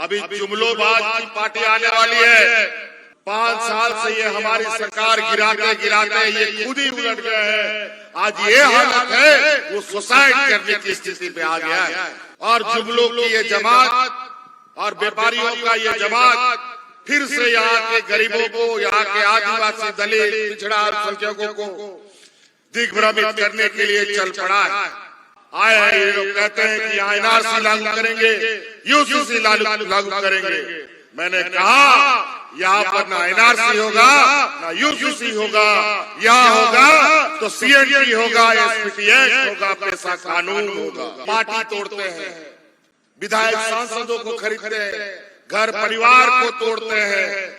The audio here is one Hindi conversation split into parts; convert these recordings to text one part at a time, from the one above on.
अभी जुमलोबाज की पार्टी आने वाली है। 5 साल से ये हमारी सरकार गिराते गिराते ये खुद ही उलट गए हैं। आज ये हालत है, वो सुसाइड करने की स्थिति पे आ गया है। और जुमलों की ये जमात और व्यापारियों का ये जमात फिर से यहाँ के गरीबों को, यहाँ के आदिवासी, दलित, पिछड़ा अल्पसंख्यकों को दिग्भ्रमित करने के लिए चल पड़ा है। आए ये लोग कहते हैं कि यहाँ एनआरसी लागू करेंगे, यूसीसी लागू करेंगे। मैंने कहा यहाँ पर ना एनआरसी होगा, ना यूसीसी होगा। यहाँ होगा तो सीएनटी होगा, एसपीटी एक्ट होगा, पैसा कानून होगा। पार्टी तोड़ते हैं, विधायक सांसदों को खरीदते हैं, घर परिवार को तोड़ते हैं,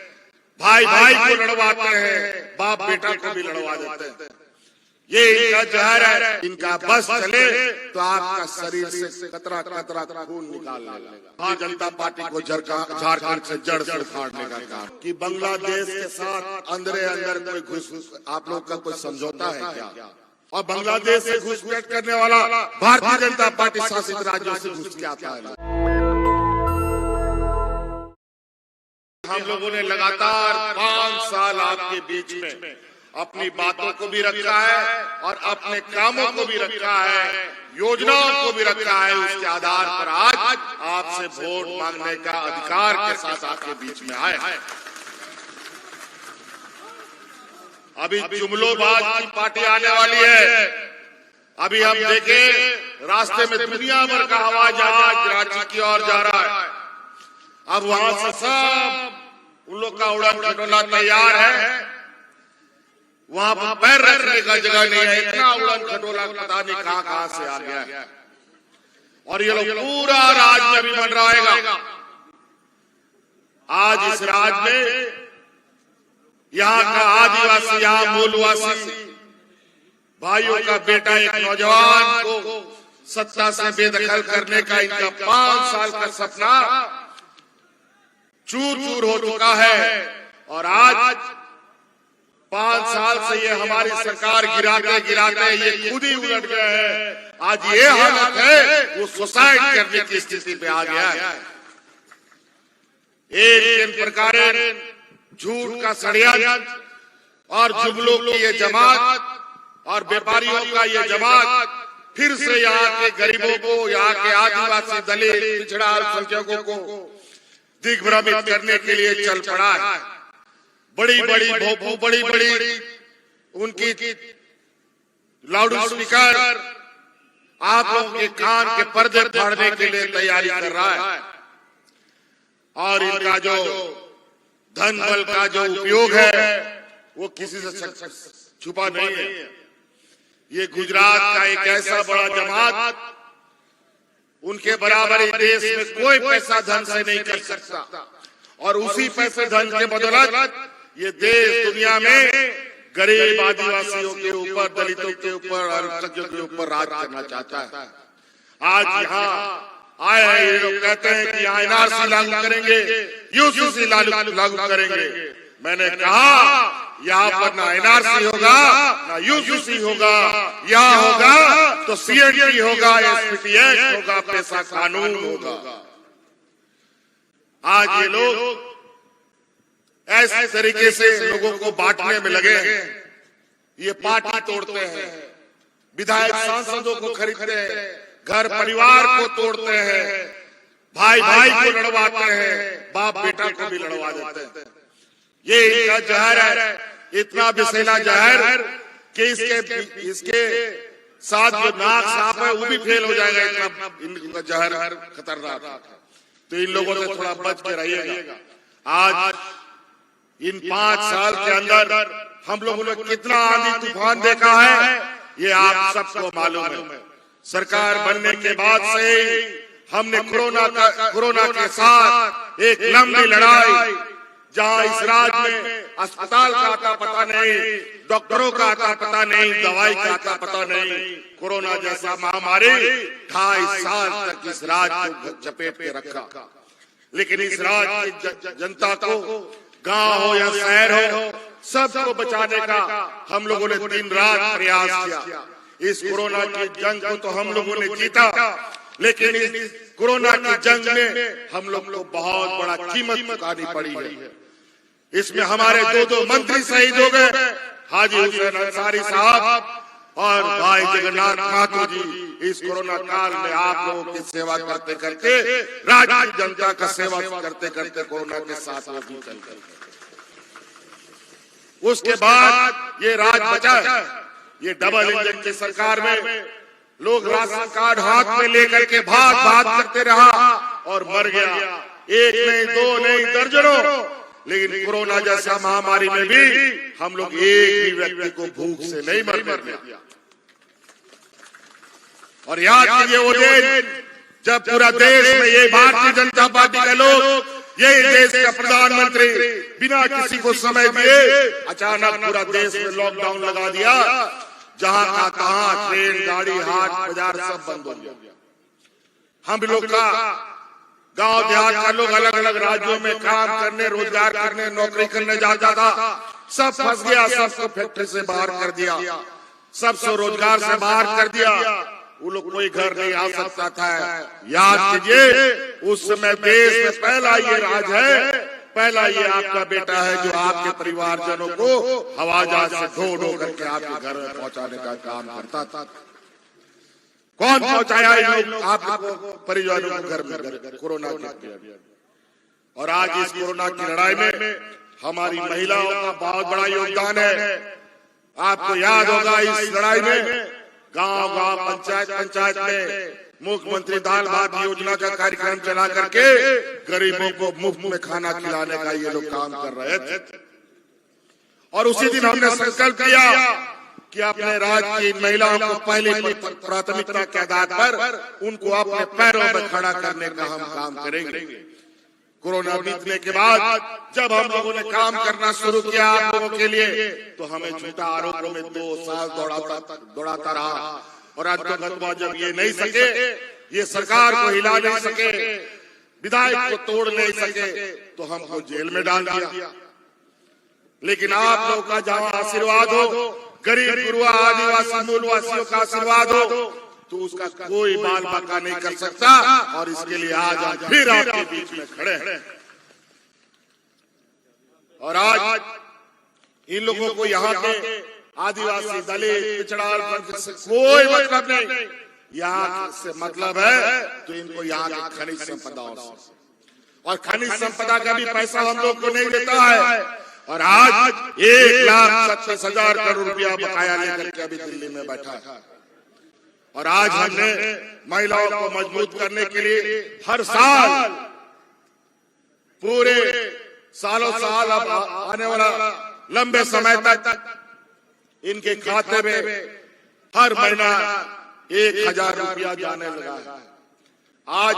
भाई भाई को लड़वाते हैं, बाप बेटा को भी लड़वा देते हैं। ये इनका जहर है। इनका बस चले तो आपका शरीर से कतरा कतरा खून निकाल लेगा। भारतीय जनता पार्टी को झारखंड से जड़ से उखाड़ने का काम कि बांग्लादेश के साथ अंदर कोई घुस, आप लोग का कोई समझौता है क्या? और बांग्लादेश से घुसपैठ करने वाला भारतीय जनता पार्टी शासित राज्यों से घुस के आता है। हम लोगों ने लगातार 5 साल आपके बीच में अपनी बातों को भी रखा है और अपने कामों को भी रखा है, योजनाओं को भी रखा है। उसके आधार पर आज आपसे वोट मांगने का अधिकार के साथ आपके बीच में आए हैं। अभी जुमलोबाज की पार्टी आने वाली है। अभी हम देखें रास्ते में दुनिया भर का हवाई जहाज रांची की ओर जा रहा है। अब वहां से सब उन लोग का उड़न खटोला तैयार है, वहां पर पैर रखने का जगह नहीं है। इतना उड़न खटोला पता नहीं कहां से आ गया है। और ये लोग पूरा राज में भी मंडराएगा। आज इस राज में यहाँ का आदिवासी, यहाँ मूलवासी भाइयों का बेटा, एक नौजवान को सत्ता से बेदखल करने का इनका 5 साल का सपना चूर चूर हो चुका है। और आज 5 साल से ये हमारी सरकार गिराते गिराते ये खुद ही उलट गए हैं। आज ये हालत है, वो सुसाइड करने की स्थिति पे आ गया है। एक प्रकार झूठ का षड्यंत्र और जुमलों की ये जमात और व्यापारियों का ये जमात फिर से यहाँ के गरीबों को, यहाँ के आदिवासी, दलित, पिछड़ा अल्पसंख्यकों को दिग्भ्रमित करने के लिए चल पड़ा है। बड़ी बड़ी उनकी लाउड स्पीकर आप लोगों के कान के पर्दे फाड़ने के लिए तैयारी कर रहा है। और इनका जो धन बल का जो उपयोग है वो किसी से छुपा नहीं है। ये गुजरात का एक ऐसा बड़ा जमात, उनके बराबर देश में कोई पैसा धन से नहीं कर सकता। और उसी पैसे धन के बदौलत ये देश दुनिया में गरीब आदिवासियों के ऊपर, दलितों के ऊपर, अल्पसंख्यकों के ऊपर राज करना चाहता है। आज यहाँ आए हैं ये लोग कहते हैं कि यहाँ एनआरसी लागू करेंगे, यूसीसी लागू करेंगे। मैंने कहा यहाँ पर ना एनआरसी होगा, ना यूसीसी होगा। यहाँ होगा तो सीएनटी होगा, एसपीटी एक्ट होगा, पैसा कानून होगा। आज ये लोग ऐसे तरीके से लोगों को बांटने में लगे हैं। ये पार्टी तोड़ते हैं, विधायक सांसदों को खरीदते हैं, घर परिवार को तोड़ते हैं, भाई भाई को लड़वाते हैं, बाप बेटा को भी लड़वा देते हैं। ये इनका जहर है, इतना विषैला जहर कि इसके साथ जो नाक साफ है वो भी फेल हो जाएगा। इतना इनका जहर खतरनाक है। तो इन लोगों से थोड़ा बच के रहिएगा। आज इन 5 साल के अंदर हम लोगों ने कितना आंधी तूफान देखा है, ये आप सबको मालूम है। सरकार बनने के बाद से हमने कोरोना के साथ एक लंबी लड़ाई, जहां इस राज्य में अस्पताल का आता पता नहीं, डॉक्टरों का आता पता नहीं, दवाई का आता पता नहीं। कोरोना जैसा महामारी 2.5 साल तक इस राज्य को चपेट के रखा। लेकिन इस राज्य की जनता को, गांव हो या शहर हो, सबको बचाने का हम लोगों ने दिन रात प्रयास किया। इस कोरोना की जंग को तो हम लोगों ने जीता, लेकिन इस कोरोना की जंग में हम लोग को बहुत बड़ा कीमत चुकानी पड़ी है। इसमें हमारे दो मंत्री शहीद हो गए, हाजी हुसैन अंसारी साहब और भाई जगन्नाथ महतो जी। इस कोरोना काल में आप लोगों की सेवा करते करते, राज्य की जनता का सेवा करते करते कोरोना के साथ वो भी चल गए। उसके बाद ये राज बचा, ये डबल इंजन की सरकार में लोग राशन कार्ड हाथ में लेकर के भाग करते रहा और मर गया। एक नहीं, दो नहीं, दर्जनों। लेकिन कोरोना जैसा महामारी में भी हम लोग एक भी व्यक्ति को भूख से नहीं मरने दिया। और याद कीजिए वो दिन जब पूरा देश में ये भारतीय जनता पार्टी के लोग, यही देश का प्रधानमंत्री बिना किसी को समय दिए अचानक पूरा देश में लॉकडाउन लगा दिया। जहां का तहां ट्रेन, गाड़ी, हाट, बाजार सब बंद हो गया। हम लोग का गांव देहात का लोग अलग अलग राज्यों में काम करने, रोजगार करने, नौकरी करने जाता था, सब फंस गया। सबको फैक्ट्री से बाहर कर दिया, सबको रोजगार से बाहर कर दिया। वो लोग कोई घर नहीं आ सकता था। याद कीजिए उस समय देश में पहला ये राज है, पहला ये आपका बेटा है जो आपके परिवारजनों को हवाई जहाज से ढो करके आपके घर में पहुंचाने का काम करता था। कौन पहुंचाया इन लोग आपको परिवारों को घर में कोरोना के? और आज इस कोरोना की लड़ाई में हमारी महिलाओं का बहुत बड़ा योगदान है। आपको याद होगा इस लड़ाई में गांव पंचायत में मुख्यमंत्री दाल भात योजना का कार्यक्रम चला करके गरीबों को मुफ्त में खाना खिलाने का ये लोग काम कर रहे थे। और उसी दिन हमने संकल्प किया कि अपने राज्य की महिलाओं को पहली प्राथमिकता के आधार पर उनको अपने पैरों पर खड़ा करने का हम काम करेंगे। कोरोना बीतने के बाद जब हम लोगों ने काम करना शुरू किया आप लोगों के लिए, तो हमें झूठा आरोपों में 2 साल दौड़ाता रहा। और अंततः जब ये नहीं सके, ये सरकार को हिला नहीं सके, विधायक को तोड़ नहीं सके, तो हमको जेल में डाल दिया। लेकिन आप लोगों का जहां आशीर्वाद हो, गरीब गुरुआ आदिवासी मूलवासियों का आशीर्वाद हो, तो उसका कोई बाल बाका नहीं कर सकता। और इसके लिए आज फिर आपके बीच में खड़े हैं। और आज इन लोगों को यहाँ के आदिवासी, दलित, पिछड़ा से कोई मतलब नहीं। यहाँ से मतलब है तो इनको यहाँ की खनिज संपदाओं से, और खनिज संपदा का भी पैसा हम लोग को नहीं देता है। और आज 1,37,000 करोड़ रुपया बकाया लेकर के अभी दिल्ली में बैठा है। और आज हमने महिलाओं को मजबूत करने के लिए हर साल, पूरे सालों साल अब आने वाला लंबे समय तक इनके खाते में हर महीना 1,000 रुपया जाने लगा है। आज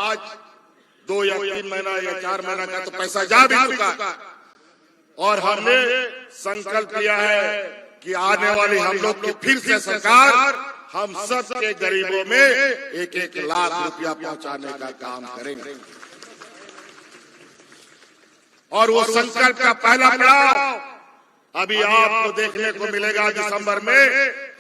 2 या 3 महीना या 4 महीना का तो पैसा जा भी चुका। और हमने संकल्प किया है कि आने वाली हम लोग की फिर से सरकार हम सब के गरीबों में 1-1 लाख रुपया पहुंचाने का काम करेंगे। और वो संकल्प का पहला पड़ाव अभी आपको देखने को मिलेगा। दिसंबर में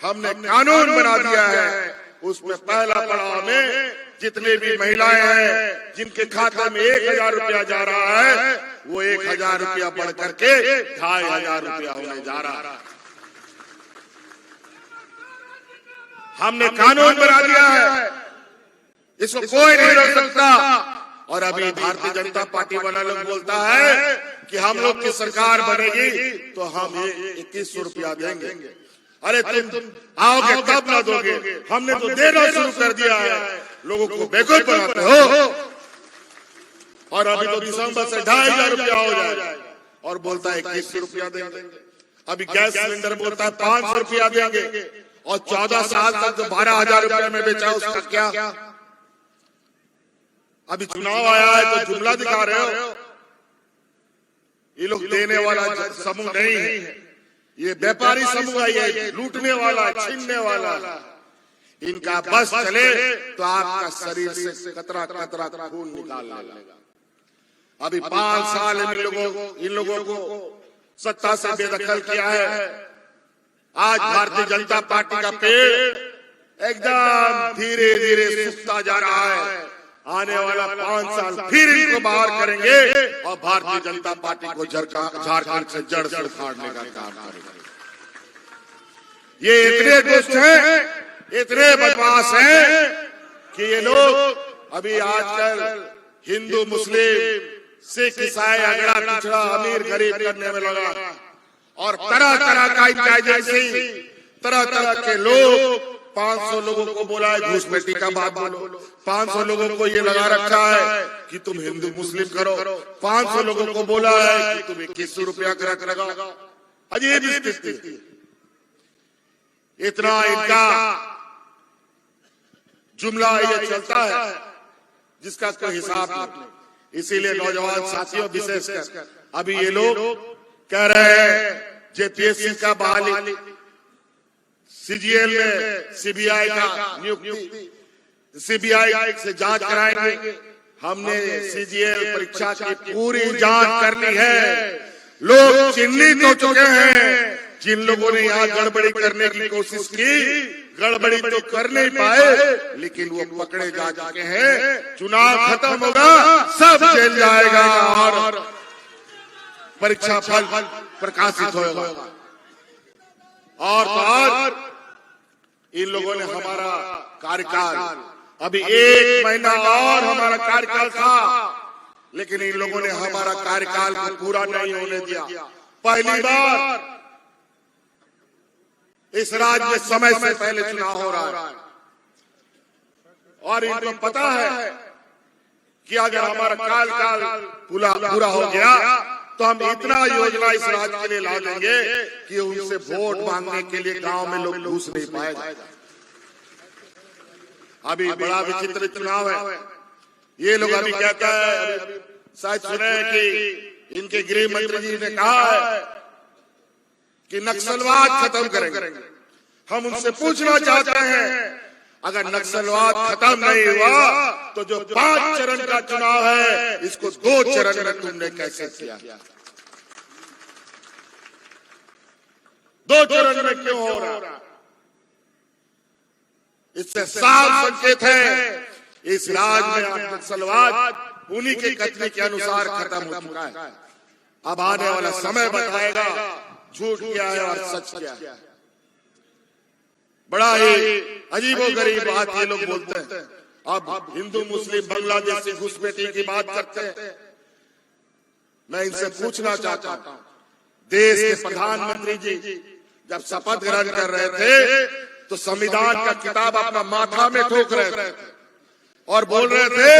हमने कानून बना दिया है। उसमें पहला पड़ाव में जितने भी महिलाएं हैं जिनके खाते में 1,000 रुपया जा रहा है, वो 1,000 रुपया बढ़ करके 2,500 रुपया होने जा रहा है। हमने कानून बना दिया है, इसको कोई नहीं रोक सकता। और अभी भारतीय जनता पार्टी वाला लोग बोलता है कि हम लोग की सरकार बनेगी तो हम 2100 रुपया देंगे। अरे तुम आओगे तब ना दोगे, हमने तो देना शुरू कर दिया है। लोगों को बेवकूफ बनाते हो। और अभी तो दिसंबर से 2,500 रुपया हो जाए और बोलता है 2100 रुपया देंगे। अभी गैस सिलेंडर बोलता है 500 रुपया देंगे। और 14 साल तक जो 12,000 रुपए में बेचा उसका क्या? अभी चुनाव आया है तो जुमला दिखा रहे हो। ये लोग देने वाला समूह नहीं है, ये व्यापारी समूह है, ये लूटने वाला, छीनने वाला। इनका बस चले तो आपका शरीर से कतरा कतरा खून निकाल लेगा। अभी 5 साल इन लोगों को सत्ता से बेदखल किया है। आज भारतीय जनता पार्टी का पेड़ एकदम धीरे धीरे सूखता जा रहा है। आने वाला 5 साल फिर इनको बाहर करेंगे और भारतीय जनता पार्टी को झारखंड से जड़ से उखाड़ने का काम करेंगे। ये इतने दुष्ट हैं, इतने बदमाश हैं कि ये लोग अभी आजकल हिंदू मुस्लिम सिख ईसाई अगड़ा पिछड़ा अमीर गरीब करने में लगा और तरह तरह का इंटेलिजेंसी, तरह तरह के लोग 500 लोगों को बोला है घूस पेटी का बात बोलो, 500 लोगों को ये लगा रखा है कि तुम हिंदू मुस्लिम करो, 500 लोगों को बोला है कि तुम 2100 रुपया कर लगाओ। अजीब स्थिति, इतना इनका जुमला ये चलता है जिसका कोई हिसाब नहीं। इसीलिए नौजवान साथियों विशेषकर अभी ये लोग कह रहे हैं जेपीएससी का बहाली, सीजीएल में सीबीआई का नियुक्ति, सीबीआई से जांच कराएंगे। हमने सीजीएल परीक्षा की पूरी जांच कर ली है। लोग चिन्हित हो चुके हैं। जिन लोगों ने यहाँ गड़बड़ी करने की कोशिश की, गड़बड़ी तो कर नहीं पाए, लेकिन वो पकड़े जा चुके हैं। चुनाव खत्म होगा, सब जेल जाएगा और परीक्षा फल प्रकाशित होगा। और आज इन लोगों ने हमारा कार्यकाल, अभी 1 महीना और हमारा कार्यकाल था, लेकिन इन लोगों ने हमारा कार्यकाल को पूरा नहीं होने दिया। पहली बार इस राज्य में समय से पहले चुनाव हो रहा है और इनको पता है कि अगर हमारा कार्यकाल पूरा हो गया तो हम इतना योजना इस राज्य के लिए ला देंगे कि उनसे वोट मांगने के लिए गांव में लोग घुस नहीं पाएगा। अभी बड़ा विचित्र चुनाव है। ये लोग अभी कहता है, शायद सुने कि इनके गृह मंत्री जी ने कहा है कि नक्सलवाद खत्म करेंगे। हम उनसे पूछना चाहते हैं, अगर नक्सलवाद खत्म नहीं हुआ तो जो 5 चरण का चुनाव है इसको 2 चरण में तुमने कैसे किया? 2 चरण में क्यों हो रहा? इससे साफ संकेत है इस राज्य में नक्सलवाद उन्हीं के कथन के अनुसार खत्म हो चुका है। अब आने वाला समय बताएगा झूठ क्या है और सच क्या है। बड़ा ही अजीबोगरीब बात ये लोग बोलते हैं। अब हिंदू मुस्लिम बांग्लादेशी घुसपैठी की बात करते हैं। मैं इनसे पूछना चाहता हूं, देश के प्रधानमंत्री जी जब शपथ ग्रहण कर रहे थे तो संविधान का किताब अपना माथा में ठोक रहे थे और बोल रहे थे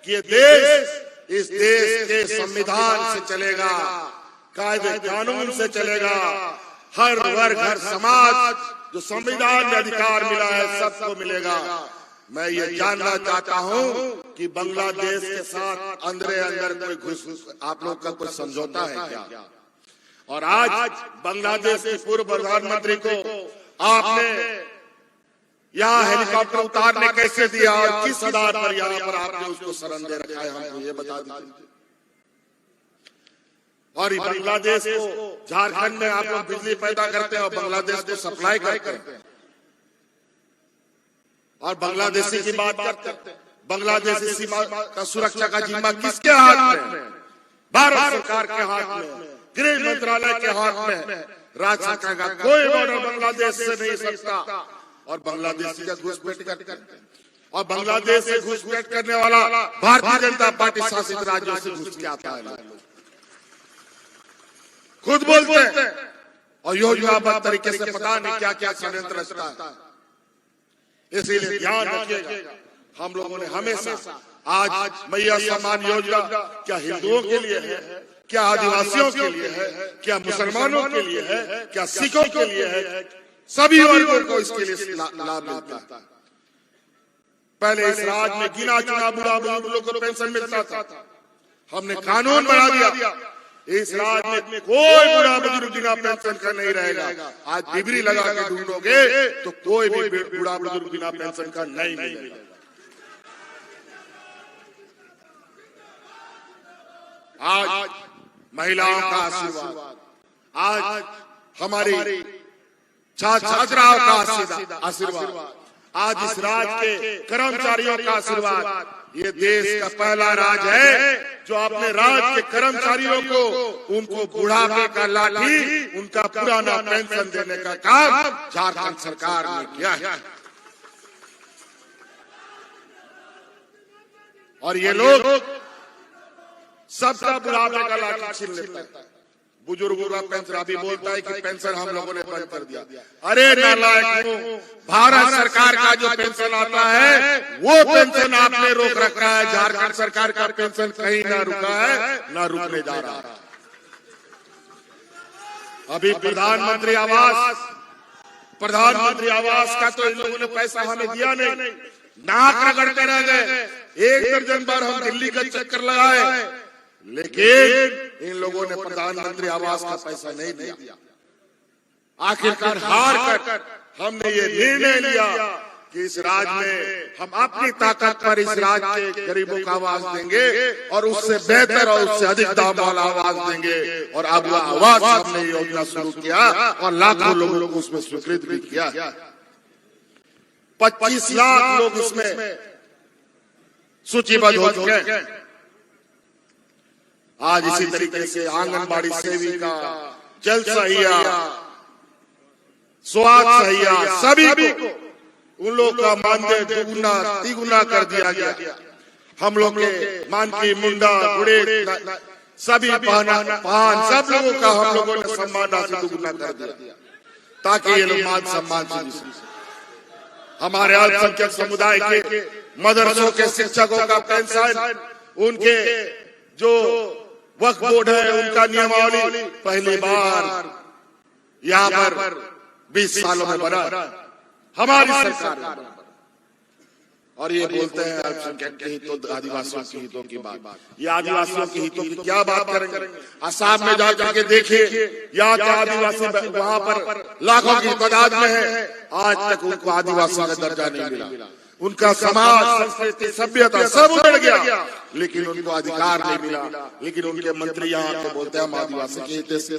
कि ये देश इस देश के संविधान से चलेगा, कायदे कानून से चलेगा, हर वर्ग हर समाज जो संविधान में अधिकार मिला है सबको मिलेगा। मैं ये जानना चाहता हूं कि बांग्लादेश के साथ अंदर कोई घुस आप लोग का कोई समझौता है क्या? और आज बांग्लादेश के पूर्व प्रधानमंत्री को आपने यहाँ हेलीकॉप्टर उतारने कैसे दिया और किस आधार पर यहाँ पर आपने उसको शरण दे रखा है, हमको ये बता दीजिए। और बांग्लादेश को झारखंड में आप लोग बिजली पैदा करते हैं और बांग्लादेश को सप्लाई करते हैं और बांग्लादेशी की बात करते हैं। बांग्लादेशी सीमा का सुरक्षा का जिम्मा किसके हाथ में? भारत सरकार के हाथ में, गृह मंत्रालय के हाथ में। राज्य सरकार का कोई बॉर्डर बांग्लादेश से नहीं सकता और बांग्लादेशी का घुसपैठ करते हैं। और बांग्लादेश से घुसपैठ करने वाला भारतीय जनता पार्टी शासित राज्यों से घुस के आता है, खुद बोलते हैं और योजनाबद्ध तरीके से पता नहीं क्या क्या षड्यंत्र रचता है। इसीलिए ध्यान रखिएगा, हम लोगों ने हमेशा आज मैया सम्मान योजना क्या हिंदुओं के लिए है, क्या आदिवासियों के लिए है, क्या मुसलमानों के लिए है, क्या सिखों के लिए है, सभी वर्गों को इसके लिए लाभ मिलता है। पहले इस राज्य में गिना चुना बुढ़ा बुजुर्गों को पेंशन मिलता था, हमने कानून बना दिया। इस राज्य में कोई बुढ़ा बुजुर्ग बिना पेंशन का नहीं रहेगा। आज डिग्री लगा के ढूंढोगे तो कोई भी बुढ़ा बुजुर्ग बिना पेंशन का नहीं मिलेगा। आज महिलाओं का आशीर्वाद, आज हमारी छात्राओं का आशीर्वाद, आज इस राज्य के कर्मचारियों का आशीर्वाद, ये देश का पहला राज है जो अपने राज के कर्मचारियों को उनको बुढ़ापे का लाठी, उनका पुराना पेंशन देने का काम झारखंड सरकार ने किया है। और ये लोग सबका बुढ़ापे का लाठी छीन लेता है। बुजुर्गों का पेंशन अभी बोलता है कि पेंशन हम लोगों ने बंद कर दिया। अरे नालायक, भारत सरकार का जो पेंशन आता है वो पेंशन आपने रोक रखा है। झारखंड सरकार का पेंशन कहीं ना रुका है, ना रुकने जा रहा है। अभी प्रधानमंत्री आवास का तो इन लोगों ने पैसा हमें दिया नहीं, नाक रगड़ते रह गए। 1 दर्जन बार हम दिल्ली का चक्कर लगाए, लेकिन इन लोगों ने प्रधानमंत्री आवास का पैसा नहीं दिया। आखिरकार हार कर हमने ये निर्णय लिया कि इस राज्य में हम अपनी ताकत पर इस राज्य के गरीबों को आवास देंगे और उससे बेहतर और उससे अधिक दाम वाला आवास देंगे। और अब वो आवास हमने योजना शुरू किया और लाखों लोगों को उसमें स्वीकृत भी किया। 25 लाख लोग इसमें सूचीबद्ध हो चुके हैं। आज इसी तरीके से आंगनबाड़ी सेविका, जल सहिया, स्वास्थ्य सहिया, सभी को उन लोग का मानदेय 2 कर दिया गया। हम लोग के मानकी, मुंडा, गुड़े, सभी पान सब लोगों का हम लोगों ने सम्मान राशि 2 कर दिया, ताकि ये लोग मान सम्मान से। हमारे अल्पसंख्यक समुदाय के मदरसों के शिक्षकों का पेंशन, उनके जो वक्फ बोर्ड है उनका नियमावली पहली बार यहाँ पर 20 सालों में बना हमारी सरकार। और ये बोलते हैं अल्पसंख्यक के हितों, आदिवासियों के हितों की बात। ये आदिवासियों के हितों की क्या बात करेंगे? असम में जाके देखिए, यहाँ के आदिवासी वहाँ पर लाखों की तादाद में है, आज तक उनको आदिवासी का दर्जा नहीं मिला। उनका समाज, संस्कृति, सभ्यता सब उजड़ गया, लेकिन उनको अधिकार नहीं मिला। लेकिन उनके मंत्री यहाँ के बोलते हैं हम आदिवासी के हित से।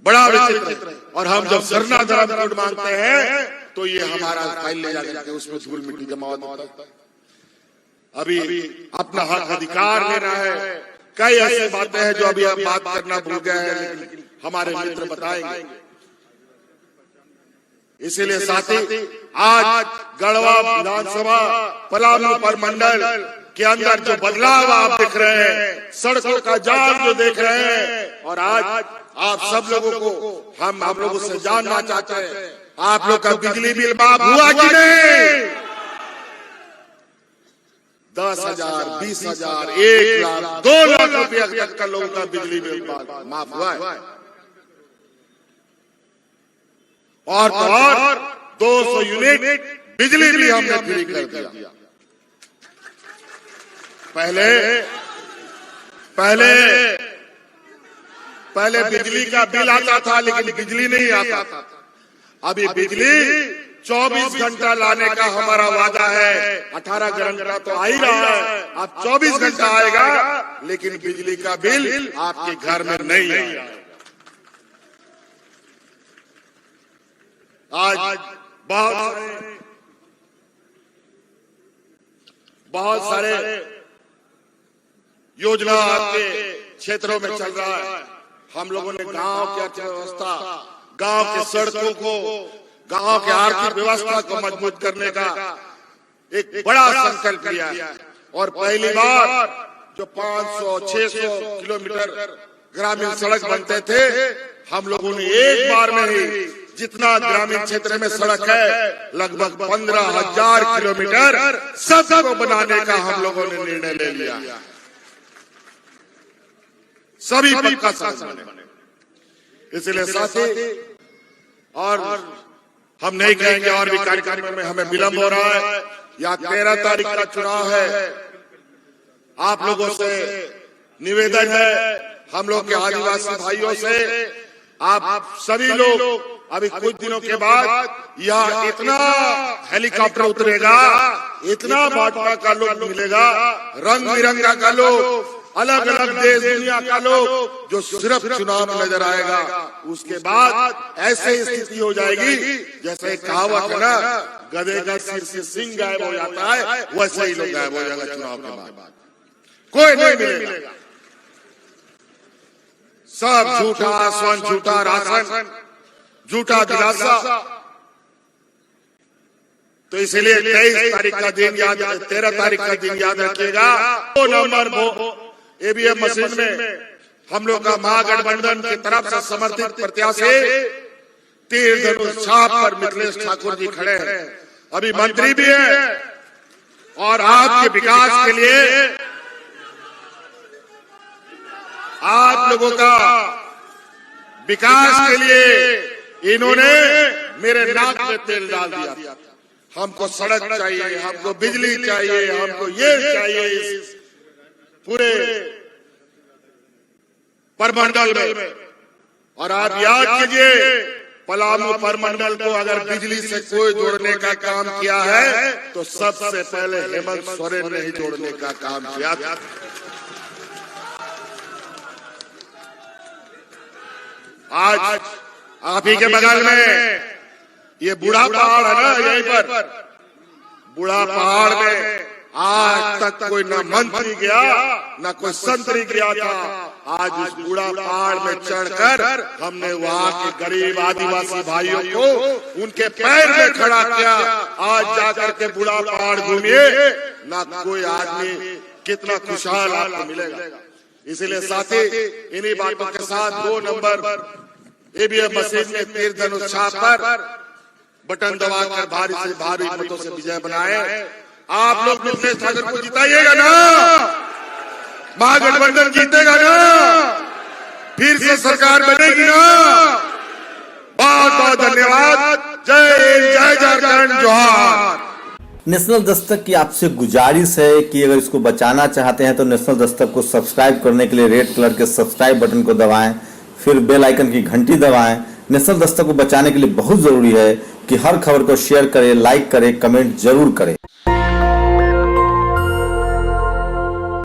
बड़ा विचित्र है। और हम जब सरना धर्म कोड मांगते हैं तो ये हमारा फाइल ले जाके उसमें धूल मिट्टी जमा होता है। अभी अपना हक अधिकार लेना है। कई ऐसी बातें हैं जो अभी हम बात करना भूल गए हैं, लेकिन हमारे मित्र बताएंगे। इसीलिए साथी, आज गढ़वा विधानसभा पलामू प्रमंडल के अंदर जो बदलाव आप देख रहे हैं, सड़कों का जाल जो देख रहे हैं, और आज आप सब लोगों को हम लोगों से जानना चाहते हैं, आप लोग का बिजली बिल माफ हुआ कि नहीं? 10,000, 20,000, 1 लाख, 2 लाख रुपया तक का लोगों का बिजली बिल माफ हुआ है। और 200 यूनिट बिजली भी हमने फ्री कर दिया। पहले बिजली का बिल आता था, लेकिन बिजली नहीं आता था। अभी बिजली 24 घंटा लाने का हमारा वादा है। 18 घंटा तो आ ही रहा है, अब 24 घंटा आएगा, लेकिन बिजली का बिल आपके घर में नहीं आएगा। आज बहुत सारे योजना आपके क्षेत्रों में चल रहा है। हम लोगों ने गांव की अर्थव्यवस्था, गांव के सड़कों को, गांव के आर्थिक व्यवस्था को मजबूत करने का एक बड़ा संकल्प लिया है। और पहली बार जो 500-600 किलोमीटर ग्रामीण सड़क बनते थे, हम लोगों ने एक बार में ही जितना ग्रामीण क्षेत्र में सड़क है, लगभग 15,000 किलोमीटर सबको बनाने का हम लोगों ने निर्णय ले लिया। सभी पक्का सड़क बने। इसलिए साथी, और हम नहीं कहेंगे और भी कार्यक्रम में हमें विलंब हो रहा है। या 13 तारीख का चुनाव है। आप लोगों से निवेदन है, हम लोग के आदिवासी भाइयों से, आप सभी लोग अभी कुछ दिनों के बाद यहाँ इतना हेलीकॉप्टर उतरेगा, इतना भाजपा का लोग मिलेगा, रंग बिरंगा का लोग, अलग अलग देश दुनिया का लोग जो सिर्फ चुनाव में नजर आएगा, उसके बाद ऐसे स्थिति हो जाएगी जैसे कहावत है ना, गधे का सिर से सिंह गायब हो जाता है, वैसे ही लोग गायब हो जाएगा चुनाव के बाद, कोई नहीं मिलेगा। सब झूठा आश्वासन, झूठा राशन, झूठा दिलासा। तो इसलिए 23 तारीख का दिन याद, 13 तारीख का दिन याद रखिएगा। 2 नवंबर ईवीएम मशीन में हम लोग का महागठबंधन की तरफ से समर्थित प्रत्याशी तीर धनुष छाप पर मिथिलेश ठाकुर जी खड़े हैं, अभी मंत्री भी है, और आपके विकास के लिए, आप लोगों का विकास के लिए इन्होंने मेरे नाक में तेल डाल दिया। हमको सड़क चाहिए, हमको बिजली चाहिए, हमको ये चाहिए इस पूरे परमंडल में। और आप याद कीजिए, पलामू परमंडल को अगर बिजली से कोई जोड़ने का काम किया है तो सबसे पहले हेमंत सोरेन ने ही जोड़ने का काम किया था। आज आप ही के बगल में ये बूढ़ा पहाड़ है ना, यहीं पर बूढ़ा पहाड़ में आज तक कोई न मंत्री गया न कोई संतरी गया था। आज उस बूढ़ा पहाड़ में चढ़कर हमने वहाँ के गरीब आदिवासी भाइयों को उनके पैर में खड़ा किया। आज जाकर के बूढ़ा पहाड़ घूमिए, न कोई आदमी कितना खुशहाल आपको मिलेगा। इसलिए साथी, इन्हीं बातों के साथ 2 नंबर ईवीएम मशीन में तीर धनुष छाप पर बटन दबाकर भारी से भारी मतों से विजय बनाए। आप लोग मिथिलेश ठाकुर को जिताइएगा ना, महागठबंधन जीतेगा ना, फिर से सरकार बनेगी ना। बहुत बहुत धन्यवाद। जय हिंद, जय झारखंड, जोहार। नेशनल दस्तक की आपसे गुजारिश है कि अगर इसको बचाना चाहते हैं तो नेशनल दस्तक को सब्सक्राइब करने के लिए रेड कलर के सब्सक्राइब बटन को दबाएं, फिर बेल आइकन की घंटी दबाएं। नेशनल दस्तक को बचाने के लिए बहुत जरूरी है कि हर खबर को शेयर करें, लाइक करें, कमेंट जरूर करें।